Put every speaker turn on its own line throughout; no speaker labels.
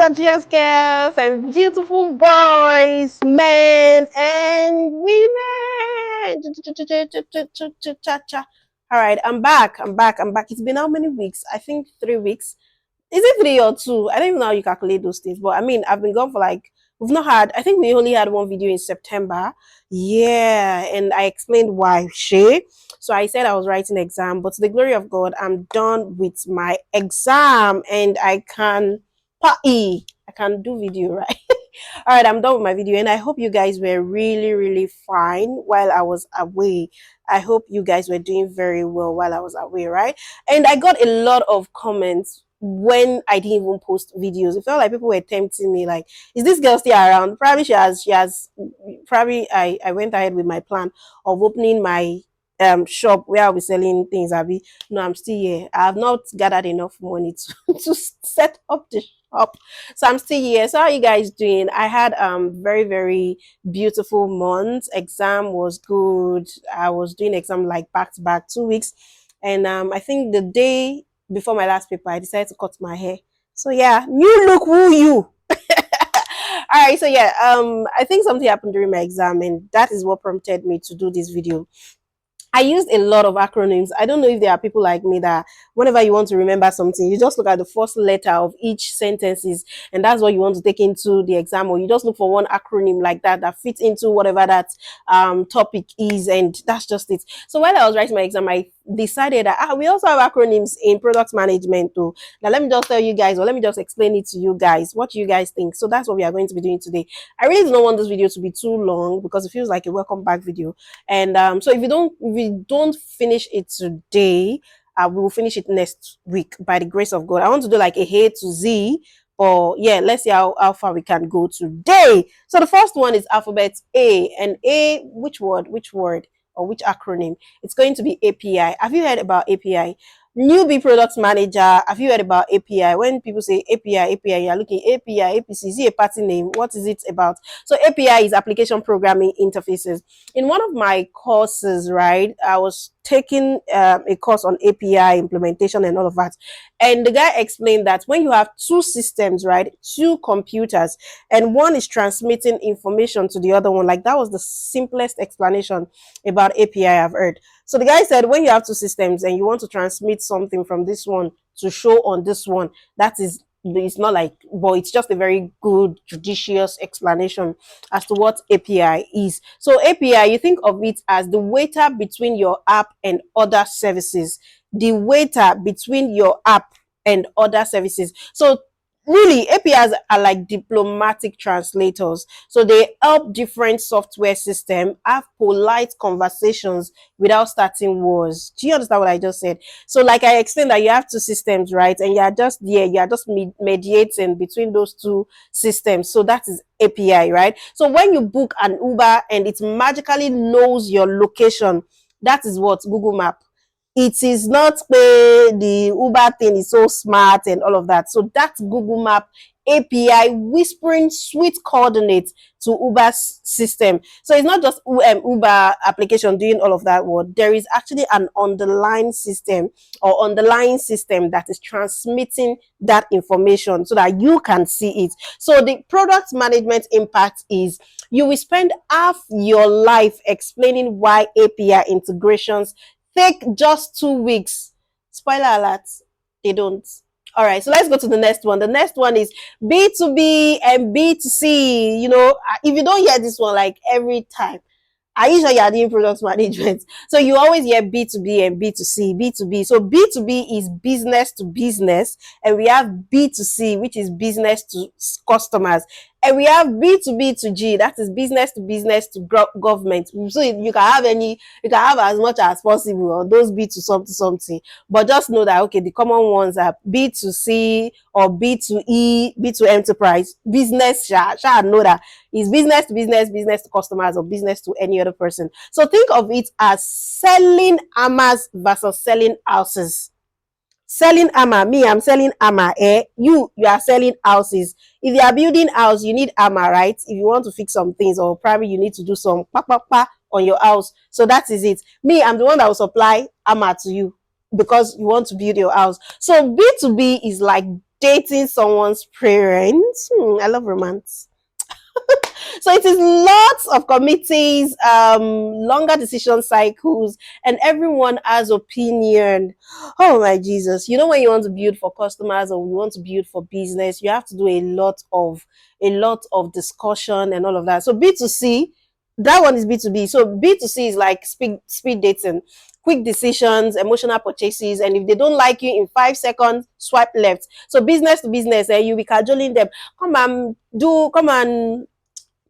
gorgeous girls and beautiful boys, men and women. All right, I'm back. I'm back. It's been how many weeks? I think 3 weeks. Is it 3 or 2? I don't even know how you calculate those things. But I mean, I've been gone for like, we've not had, I think we only had one video in September. Yeah. And I explained why. So I said I was writing exam, but to the glory of God, I'm done with my exam and I can party. I can do video, right? All right, I'm done with my video, and I hope you guys were really, really fine while I was away. I hope you guys were doing very well while I was away, right? And I got a lot of comments when I didn't even post videos. It felt like people were tempting me, like, is this girl still around? Probably probably I went ahead with my plan of opening my shop where I'll be selling things. No, I'm still here. I have not gathered enough money to set up the shop. So I'm still here. So how are you guys doing? I had very, very beautiful months. Exam was good. I was doing exam like back to back 2 weeks. And I think the day before my last paper, I decided to cut my hair. So yeah, new look, woo you. All right, so yeah, I think something happened during my exam, and that is what prompted me to do this video. I used a lot of acronyms. I don't know if there are people like me that whenever you want to remember something, you just look at the first letter of each sentences, and that's what you want to take into the exam, or you just look for one acronym like that that fits into whatever that topic is, and that's just it. So while I was writing my exam, I decided that we also have acronyms in product management too. Now let me just tell you guys, or let me just explain it to you guys. What do you guys think? So that's what we are going to be doing today. I really do not want this video to be too long because it feels like a welcome back video. And so if we don't finish it today, we will finish it next week by the grace of God. I want to do like a A to Z, or yeah, let's see how far we can go today. So the first one is alphabet A, and A, which word or which acronym? It's going to be API. Have you heard about API? Newbie product manager. Have you heard about API? When people say API, you're looking API, APC. Is it a party name? What is it about? So API is application programming interfaces. In one of my courses, right, I was taking a course on API implementation and all of that. And the guy explained that when you have two systems, right, two computers, and one is transmitting information to the other one, like that was the simplest explanation about API I've heard. So the guy said when you have two systems and you want to transmit something from this one to show on this one, that is, it's not like, but it's just a very good judicious explanation as to what API is. So API, you think of it as the waiter between your app and other services. The waiter between your app and other services. So really, APIs are like diplomatic translators. So they help different software systems have polite conversations without starting wars. Do you understand what I just said? So like I explained that you have two systems, right? And you are just mediating between those two systems. So that is API, right? So when you book an Uber and it magically knows your location, that is what Google Map. It is not the Uber thing is so smart and all of that. So that's Google Map API whispering sweet coordinates to Uber's system. So it's not just Uber application doing all of that work. There is actually an underlying system or underlying system that is transmitting that information so that you can see it. So the product management impact is you will spend half your life explaining why API integrations take just 2 weeks. Spoiler alert, they don't. All right, so let's go to the next one. The next one is B2B and B2C. You know, if you don't hear this one like every time, are you sure you are doing product management? So you always hear B2B and B2C, B2B. So B2B is business to business, and we have B2C, which is business to customers. And we have B2B to G, that is business to government. So you can have as much as possible on those B to something. But just know that, okay, the common ones are B2C or B2E, B2 enterprise. Business, shall know that is business to customers, or business to any other person. So think of it as selling hammers versus selling houses. Selling hammer, me, I'm selling hammer. You are selling houses. If you are building house, you need hammer, right? If you want to fix some things, or probably you need to do some on your house. So that is it. Me, I'm the one that will supply hammer to you because you want to build your house. So B2B is like dating someone's parents. I love romance. So it is lots of committees, longer decision cycles, and everyone has opinion. Oh my Jesus! You know when you want to build for customers or you want to build for business, you have to do a lot of discussion and all of that. So B2C, that one is B2B. So B2C is like speed dating, quick decisions, emotional purchases, and if they don't like you in 5 seconds, swipe left. So business to business, you'll be cajoling them. Come and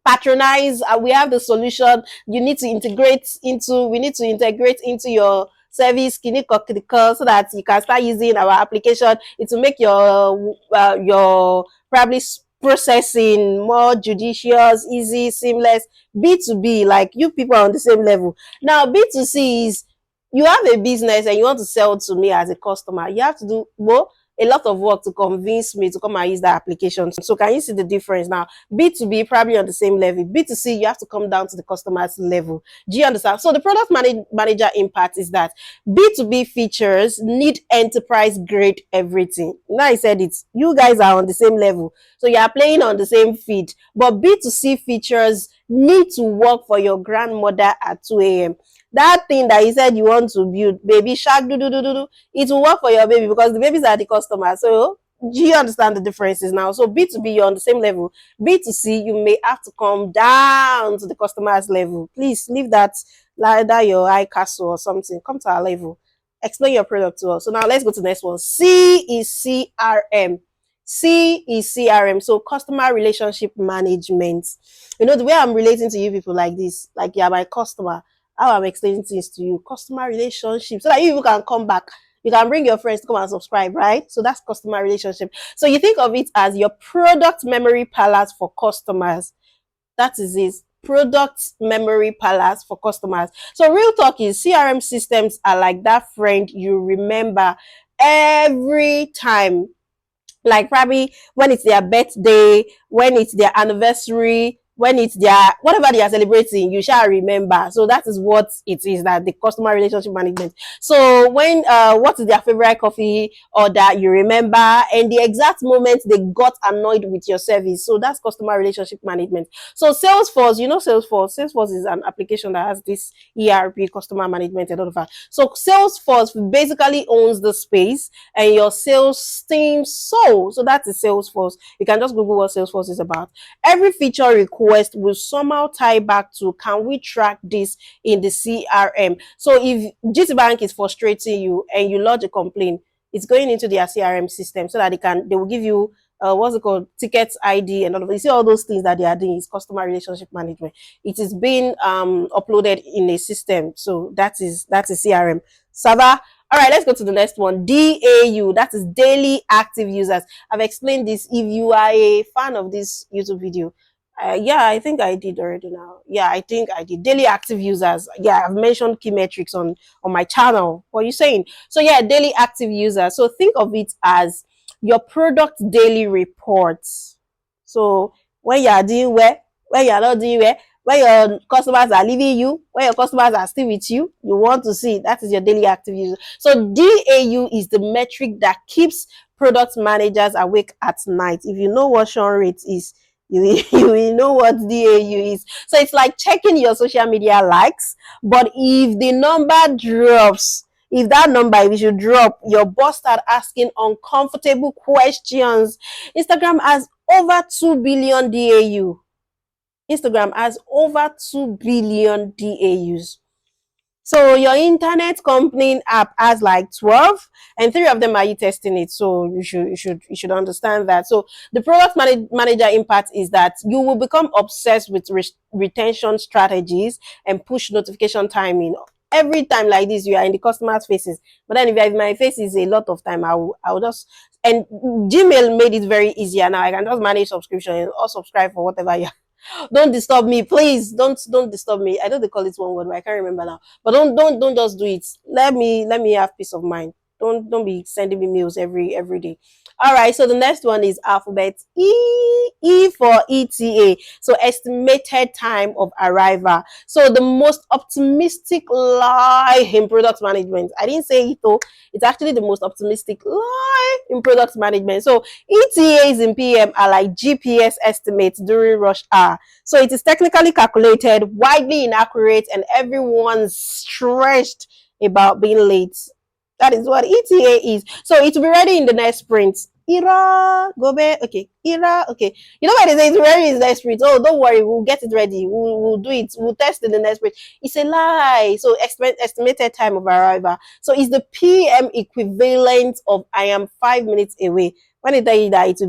patronize. We have the solution. We need to integrate into your service so that you can start using our application. It will make your probably processing more judicious, easy, seamless. B2B, like you people are on the same level. Now B2C is you have a business and you want to sell to me as a customer. You have to do well a lot of work to convince me to come and use that application. So can you see the difference now? B2B probably on the same level. B2C, you have to come down to the customer's level. Do you understand? So the manager impact is that B2B features need enterprise grade everything. Now I said it. You guys are on the same level. So you are playing on the same feed. But B2C features need to work for your grandmother at 2 a.m. That thing that you said you want to build, baby shark, do, it will work for your baby because the babies are the customer. So do you understand the differences now? So B2B, you're on the same level. B2C, you may have to come down to the customer's level. Please leave that like that your high castle or something. Come to our level. Explain your product to us. So now let's go to the next one. C is CRM. C is CRM. So customer relationship management. You know, the way I'm relating to you people like this, like you're my customer, how I'm explaining things to you, customer relationship, so that you can come back. You can bring your friends to come and subscribe, right? So that's customer relationship. So you think of it as your product memory palace for customers. That is it. Product memory palace for customers. So real talk is CRM systems are like that friend you remember every time, like probably when it's their birthday, when it's their anniversary, when it's their whatever they are celebrating, you shall remember. So that is what it is, that the customer relationship management. So when what is their favorite coffee or that you remember and the exact moment they got annoyed with your service. So that's customer relationship management. So Salesforce, you know Salesforce is an application that has this ERP, customer management and all of that. So Salesforce basically owns the space and your sales team. So that is Salesforce. You can just Google what Salesforce is about. Every feature request will somehow tie back to, can we track this in the CRM? So if GTBank is frustrating you and you lodge a complaint, it's going into their CRM system so that they will give you what's it called, tickets ID and all of it. You see all those things that they are doing is customer relationship management. It is being uploaded in a system. So that is CRM. Sava. All right, let's go to the next one. DAU, that is daily active users. I've explained this. If you are a fan of this YouTube video, yeah, I think I did already now. Yeah, I think I did. Daily active users. Yeah, I've mentioned key metrics on my channel. What are you saying? So yeah, daily active users. So think of it as your product daily reports. So when you are doing well, when you are not doing well, when your customers are leaving you, when your customers are still with you, you want to see that is your daily active user. So DAU is the metric that keeps product managers awake at night. If you know what churn rate is, you will know what DAU is. So it's like checking your social media likes, but if the number drops, if that number, if it should drop, your boss start asking uncomfortable questions. Instagram has over 2 billion DAU. Instagram has over 2 billion DAUs. So your internet company app has like 12 and 3 of them are you testing it. So you should understand that. So the product manager impact is that you will become obsessed with retention strategies and push notification timing. Every time like this, you are in the customer's faces. But then if you are in my faces a lot of time, I will just, and Gmail made it very easier now. I can just manage subscription or subscribe for whatever you don't disturb me, please. Don't disturb me. I know they call it one word, but I can't remember now. But don't just do it. Let me have peace of mind. Don't be sending me mails every day. All right, so the next one is alphabet E. E for ETA. So estimated time of arrival. So the most optimistic lie in product management. I didn't say it though. It's actually the most optimistic lie in product management. So ETAs in PM are like GPS estimates during rush hour. So it is technically calculated, widely inaccurate, and everyone's stressed about being late. That is what ETA is. So it will be ready in the next sprint. Ira, go back. Okay. Ira, okay. You know what they say? It's ready in the next sprint. Oh, don't worry. We'll get it ready. We'll do it. We'll test in the next sprint. It's a lie. So estimated time of arrival. So it's the PM equivalent of I am 5 minutes away. When they tell you that it will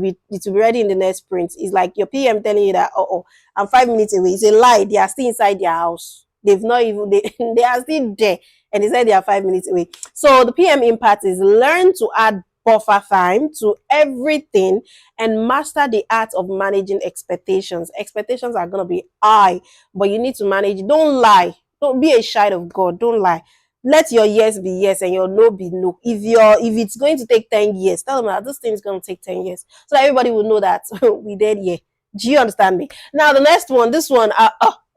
be ready in the next sprint, it's like your PM telling you that I'm 5 minutes away. It's a lie. They are still inside their house. They've not even they are still there, and they said they are 5 minutes away. So the PM impact is learn to add buffer time to everything and master the art of managing expectations. Expectations are gonna be high, but you need to manage. Don't lie. Don't be a child of God. Don't lie. Let your yes be yes and your no be no. If it's going to take 10 years, tell them that this thing is going to take 10 years. So that everybody will know that we did here. Do you understand me? Now the next one, this one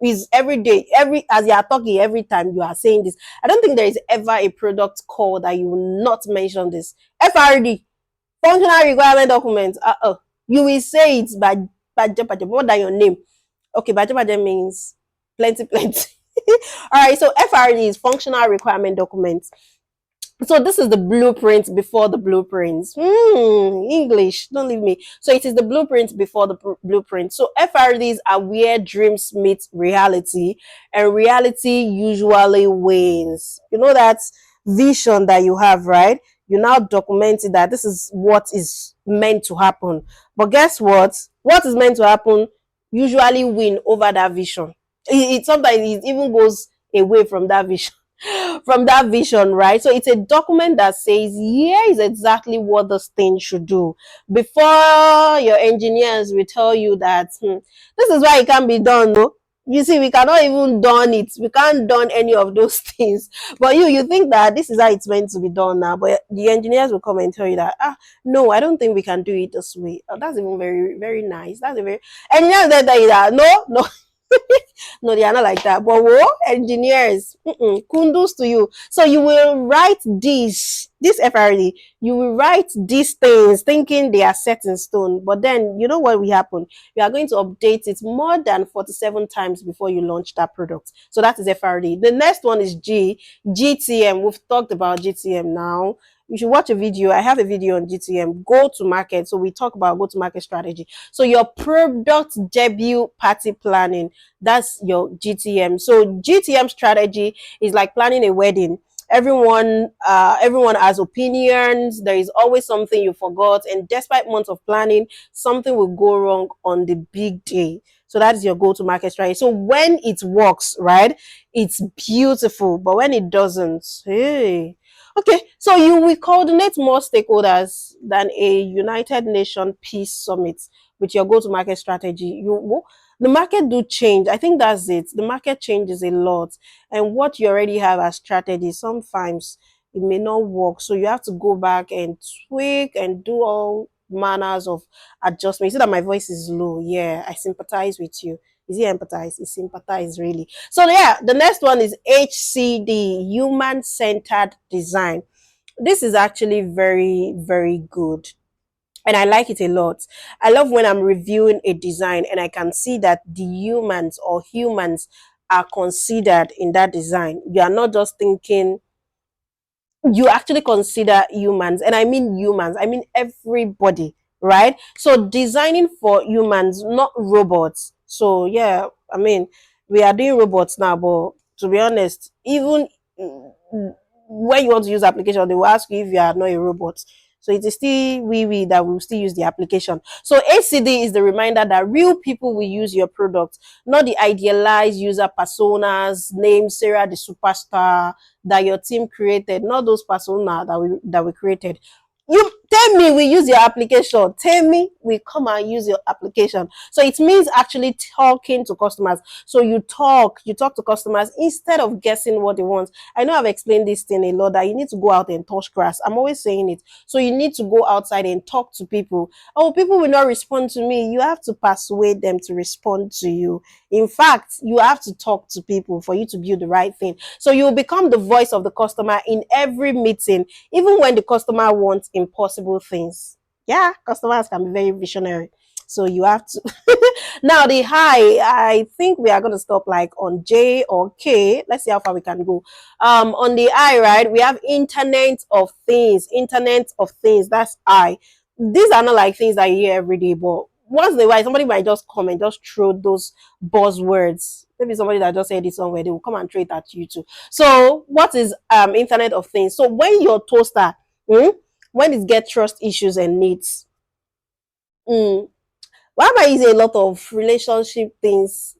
is every day, every as you are talking, every time you are saying this. I don't think there is ever a product call that you will not mention this. FRD, functional requirement document. You will say it by more than your name. Okay, baje means plenty, plenty. All right, so FRD is functional requirement documents. So this is the blueprint before the blueprints. English, don't leave me. So it is the blueprint before the blueprint. So FRDs are where dreams meet reality, and reality usually wins. You know that vision that you have, right? You now document it that this is what is meant to happen. But guess what? What is meant to happen usually win over that vision. It sometimes it even goes away from that vision right? So it's a document that says, here is exactly what this thing should do. Before your engineers will tell you that this is why it can be done, no? You see, we cannot even done it. We can't done any of those things. But you think that this is how it's meant to be done now. But the engineers will come and tell you that, no, I don't think we can do it this way. That's even very, very nice. That's a very engineers that tell you that no, no, they are not like that. But engineers, kudos to you. So you will write this FRD. You will write these things thinking they are set in stone. But then you know what will happen? You are going to update it more than 47 times before you launch that product. So that is FRD. The next one is GTM. We've talked about GTM now. You should watch a video. I have a video on GTM, go to market. So we talk about go to market strategy. So your product debut party planning, that's your GTM. So GTM strategy is like planning a wedding. Everyone has opinions. There is always something you forgot, and despite months of planning, something will go wrong on the big day. So that is your go-to-market strategy. So when it works, right, it's beautiful. But when it doesn't, hey. Okay, so you will coordinate more stakeholders than a United Nations Peace Summit with your go-to-market strategy. The market do change. I think that's it. The market changes a lot, and what you already have as strategy, sometimes it may not work. So you have to go back and tweak and do all manners of adjustment. You see that my voice is low. Yeah, I sympathize with you. Is it empathize? It's sympathize, really. So yeah, the next one is HCD, human centered design. This is actually very, very good, and I like it a lot. I love when I'm reviewing a design and I can see that the humans are considered in that design. You are not just thinking, you actually consider humans, and I mean humans, I mean everybody, right? So designing for humans, not robots. So yeah, I mean, we are doing robots now, but to be honest, even when you want to use application, they will ask you if you are not a robot. So it is still we that will still use the application. So ACD is the reminder that real people will use your product, not the idealized user personas, name Sarah the superstar that your team created, not those persona that we created. You Tell me we use your application. Tell me we come and use your application. So it means actually talking to customers. So you talk to customers instead of guessing what they want. I know I've explained this thing a lot that you need to go out and touch grass. I'm always saying it. So you need to go outside and talk to people. Oh, people will not respond to me. You have to persuade them to respond to you. In fact, you have to talk to people for you to build the right thing. So you will become the voice of the customer in every meeting, even when the customer wants impossible things. Yeah, customers can be very visionary. So you have to. Now the high, I think we are going to stop like on J or K. Let's see how far we can go. On the I, right, we have Internet of Things. Internet of Things. That's I. These are not like things that you hear every day, but once in a while, somebody might just come and just throw those buzzwords. Maybe somebody that just said it somewhere, they will come and throw it at you too. So, what is Internet of Things? So, when your toaster, when it gets trust issues and needs, mm, why am I using a lot of relationship things?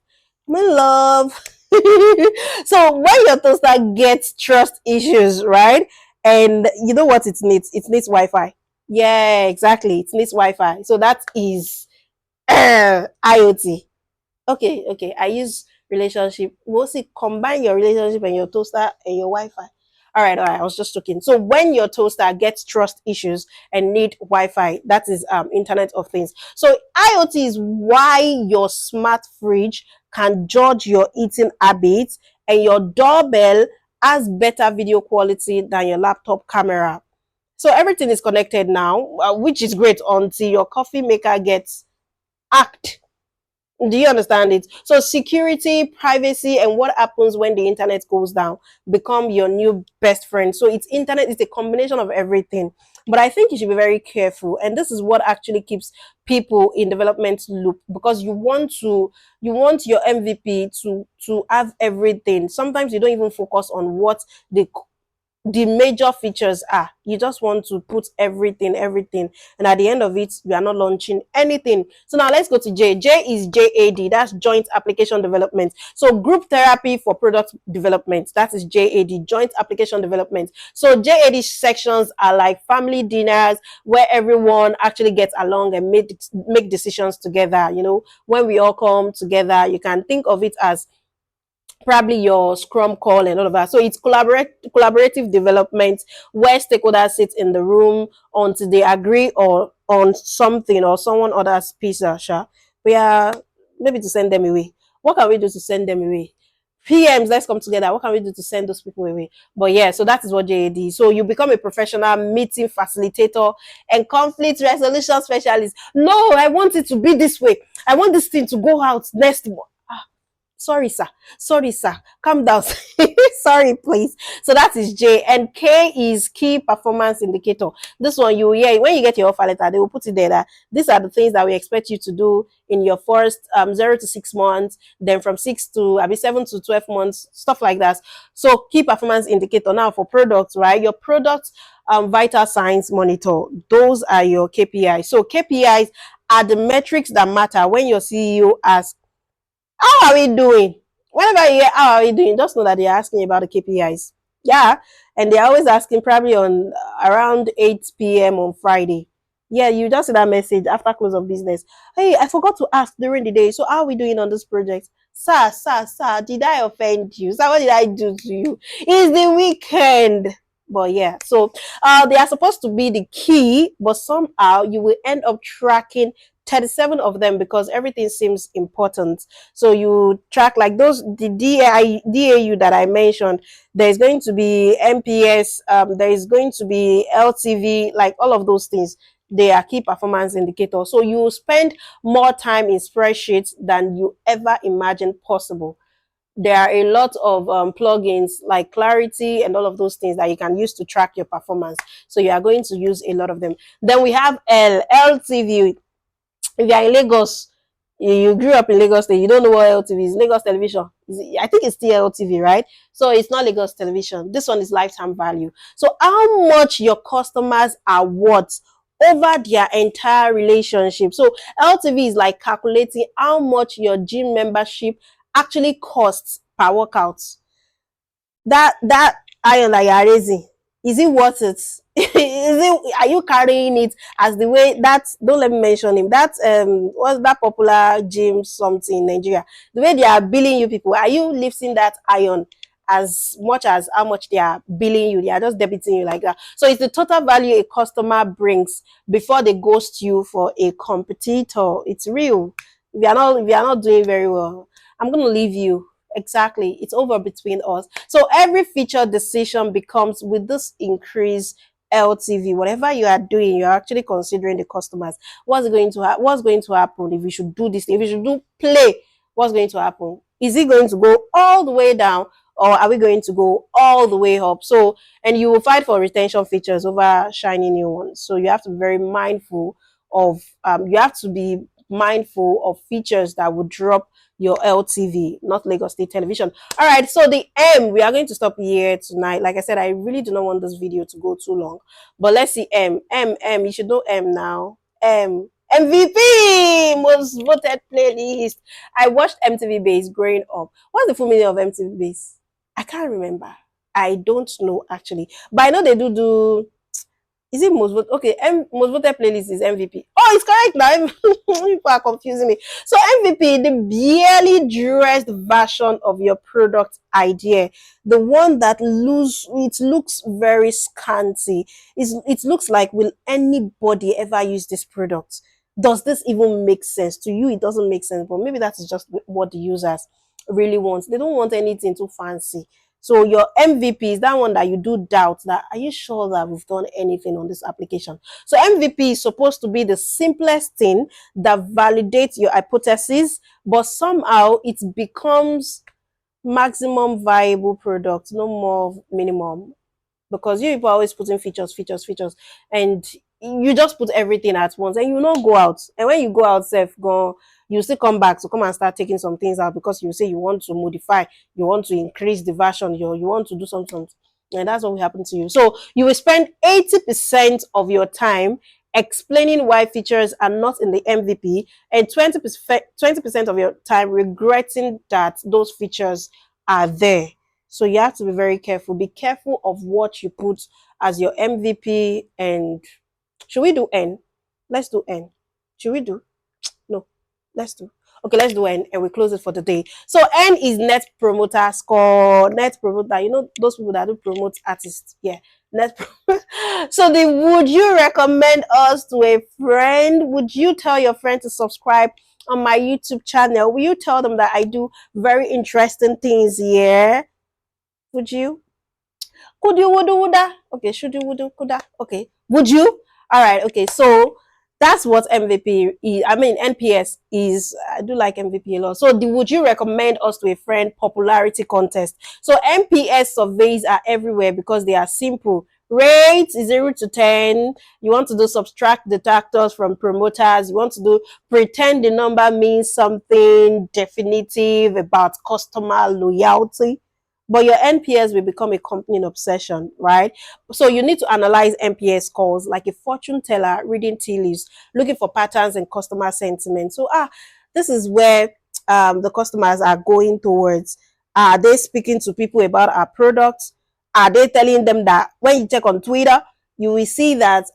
My love. So when your toaster gets trust issues, right? And you know what it needs? It needs Wi-Fi. Yeah, exactly. It needs Wi-Fi. So that is IoT. Okay, okay. I use relationship. Mostly combine your relationship and your toaster and your Wi-Fi. All right. I was just joking. So when your toaster gets trust issues and need Wi-Fi, that is Internet of Things. So IoT is why your smart fridge can judge your eating habits and your doorbell has better video quality than your laptop camera. So everything is connected now, which is great until your coffee maker gets hacked. Do you understand it? So security, privacy, and what happens when the internet goes down become your new best friend. So it's internet is a combination of everything. But I think you should be very careful. And this is what actually keeps people in development loop because you want your MVP to have everything. Sometimes you don't even focus on what the major features are. You just want to put everything, and at the end of it, we are not launching anything. So now let's go to J. J is JAD, that's joint application development. So group therapy for product development, that is JAD, joint application development. So JAD sections are like family dinners where everyone actually gets along and make decisions together. You know, when we all come together, you can think of it as probably your scrum call and all of that. So it's collaborative development where stakeholders sit in the room until they agree or on something or someone other's piece. Sure. We are maybe to send them away. What can we do to send them away? PMs, let's come together. What can we do to send those people away? But yeah, so that is what JAD. So you become a professional meeting facilitator and conflict resolution specialist. No, I want it to be this way. I want this thing to go out next month. Sorry, sir. Sorry, sir. Calm down. Sorry, please. So that is J. And K is key performance indicator. This one, yeah, when you get your offer letter, they will put it there that these are the things that we expect you to do in your first 0 to 6 months, then from 6 to 7 to 12 months, stuff like that. So key performance indicator. Now for products, right? Your product vital signs monitor. Those are your KPIs. So KPIs are the metrics that matter when your CEO asks, how are we doing? Whenever you hear how are we doing, just know that they're asking about the KPIs. Yeah. And they're always asking probably on around 8 p.m. on Friday. Yeah, you just see that message after close of business. Hey, I forgot to ask during the day. So how are we doing on this project? Sir, did I offend you? Sir, what did I do to you? It's the weekend. But yeah, so they are supposed to be the key, but somehow you will end up tracking 37 of them because everything seems important. So you track like those the DAU that I mentioned. There is going to be MPS, there is going to be LTV, like all of those things. They are key performance indicators. So you spend more time in spreadsheets than you ever imagined possible. There are a lot of plugins like Clarity and all of those things that you can use to track your performance. So you are going to use a lot of them. Then we have LTV. If you are in Lagos, you grew up in Lagos State, you don't know what LTV is. Lagos Television. I think it's still LTV, right? So it's not Lagos Television. This one is lifetime value. So how much your customers are worth over their entire relationship. So LTV is like calculating how much your gym membership actually costs per workout. That iron that you are raising, Is it worth it? Is it, are you carrying it as the way that, don't let me mention him, that what's that popular gym something in Nigeria, the way they are billing you people, are you lifting that iron as much as how much they are billing you? They are just debiting you like that. So it's the total value a customer brings before they ghost you for a competitor. It's real. If you are not doing very well, I'm gonna leave you. Exactly. It's over between us. So every feature decision becomes, with this increased LTV, whatever you are doing, you're actually considering the customers. What's going to happen if you should do this thing? If you should do play, what's going to happen? Is it going to go all the way down, or are we going to go all the way up? So, and you will fight for retention features over shiny new ones. So you have to be very mindful of you have to be mindful of features that would drop your LTV, not Lagos State Television. All right, so the M, we are going to stop here tonight. Like I said, I really do not want this video to go too long, but let's see M. You should know M now. MVP, most voted playlist. I watched MTV Base growing up. What's the full meaning of MTV Base? I can't remember. I don't know actually, but I know they do. Is it most voted? Okay, most voted playlist is MVP. Oh, it's correct now. People are confusing me. So MVP, the barely dressed version of your product idea, the one that looks very scanty. It looks like, will anybody ever use this product? Does this even make sense to you? It doesn't make sense, but maybe that is just what the users really want. They don't want anything too fancy. So your MVP is that one that you do doubt that, are you sure that we've done anything on this application? So MVP is supposed to be the simplest thing that validates your hypothesis, but somehow it becomes maximum viable product, no more minimum, because you people are always putting features, and you just put everything at once, and you not go out. And when you go out, self go, you still come back to come and start taking some things out because you say you want to modify, you want to increase the version, you want to do something, and that's what will happen to you. So you will spend 80% of your time explaining why features are not in the MVP, and 20% of your time regretting that those features are there. So you have to be very careful. Be careful of what you put as your MVP. And should we do N? Let's do N. Should we do? No. Let's do. Okay, let's do N, and we close it for the day. So N is net promoter score. Net promoter, you know those people that do promote artists. Yeah. So the would you recommend us to a friend? Would you tell your friend to subscribe on my YouTube channel? Will you tell them that I do very interesting things here? Would you? Could you, would, woulda? Okay, should you, would, coulda? Okay, would you? All right, okay, so that's what MVP is. I mean, NPS is. I do like MVP a lot. So, would you recommend us to a friend popularity contest? So, NPS surveys are everywhere because they are simple. Rate is 0 to 10. You want to do subtract detractors from promoters. You want to do pretend the number means something definitive about customer loyalty, but your NPS will become a company obsession, right? So you need to analyze NPS scores like a fortune teller reading tea leaves, looking for patterns in customer sentiment. So this is where the customers are going towards. Are they speaking to people about our products? Are they telling them that when you check on Twitter, you will see that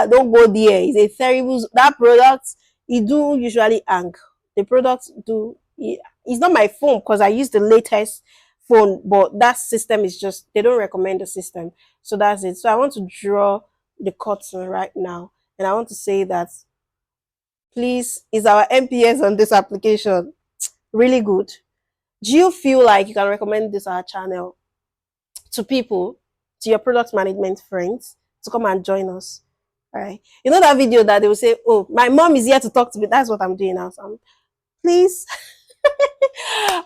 don't go there. It's a terrible that product. It do usually hang. The products do. It's not my phone because I use the latest phone, but that system is just, they don't recommend the system. So that's it. So I want to draw the curtain right now, and I want to say that, please, is our NPS on this application really good? Do you feel like you can recommend this our channel to people, to your product management friends, to come and join us? All right. You know that video that they will say, oh, my mom is here to talk to me. That's what I'm doing now. So please.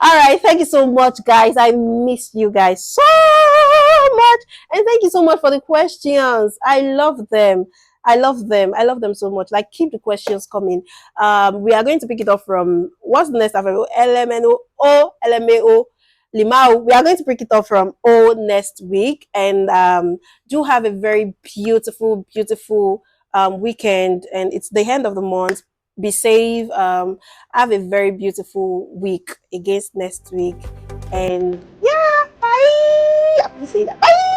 All right, thank you so much, guys. I miss you guys so much, and thank you so much for the questions. I love them. I love them so much. Like, keep the questions coming. We are going to pick it up from, what's the next alphabet? LMNO, O, LMAO, Limau. We are going to pick it up from O next week, and do have a very beautiful weekend, and it's the end of the month. Be safe. Have a very beautiful week against next week. And yeah, bye. Happy to say that. Bye.